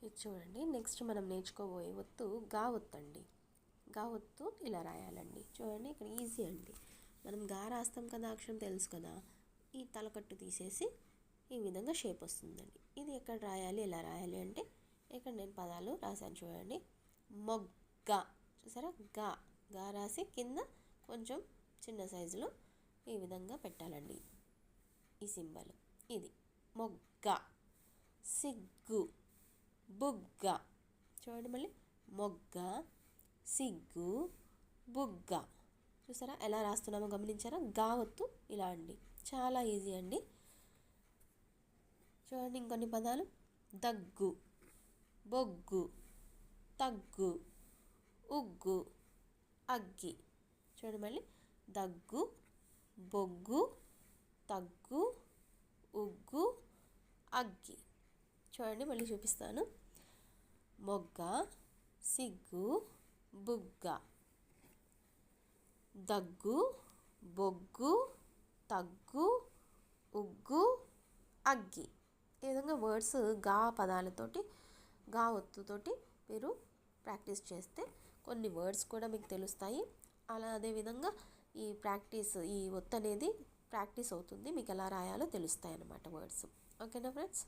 ఇది చూడండి. నెక్స్ట్ మనం నేర్చుకోబోయే ఒత్తు గా ఒత్తు అండి. గా ఒత్తు ఇలా రాయాలండి. చూడండి ఇక్కడ ఈజీ అండి. మనం గా రాస్తాం కదా, అక్షరం తెలుసు కదా. ఈ తలకట్టు తీసేసి ఈ విధంగా షేప్ వస్తుందండి. ఇది ఎక్కడ రాయాలి, ఎలా రాయాలి అంటే ఇక్కడ నేను పదాలు రాశాను చూడండి. మొగ్గ, చూసారా, గా గా రాసి కింద కొంచెం చిన్న సైజులో ఈ విధంగా పెట్టాలండి. ఈ సింబల్ ఇది మొగ్గ. సిగ్గు, బుగ్గ. చూడండి మళ్ళీ మొగ్గ, సిగ్గు, బుగ్గ. చూసారా ఎలా రాస్తున్నామో గమనించారా. గా ఒత్తు ఇలా అండి, చాలా ఈజీ అండి. చూడండి ఇంకొన్ని పదాలు. దగ్గు, బొగ్గు, తగ్గు, ఉగ్గు, అగ్గి. చూడండి మళ్ళీ దగ్గు, బొగ్గు, తగ్గు, ఉగ్గు, అగ్గి. చూడండి మళ్ళీ చూపిస్తాను. మొగ్గ, సిగ్గు, బుగ్గ, దగ్గు, బొగ్గు, తగ్గు, ఉగ్గు, అగ్గి. ఈ విధంగా వర్డ్స్ గా పదాలతోటి, గా ఒత్తుతోటి మీరు ప్రాక్టీస్ చేస్తే కొన్ని వర్డ్స్ కూడా మీకు తెలుస్తాయి. అలా అదేవిధంగా ఈ ఒత్తు అనేది ప్రాక్టీస్ అవుతుంది. మీకు ఎలా రాయాలో తెలుస్తాయి అన్నమాట వర్డ్స్. ఓకేనా ఫ్రెండ్స్.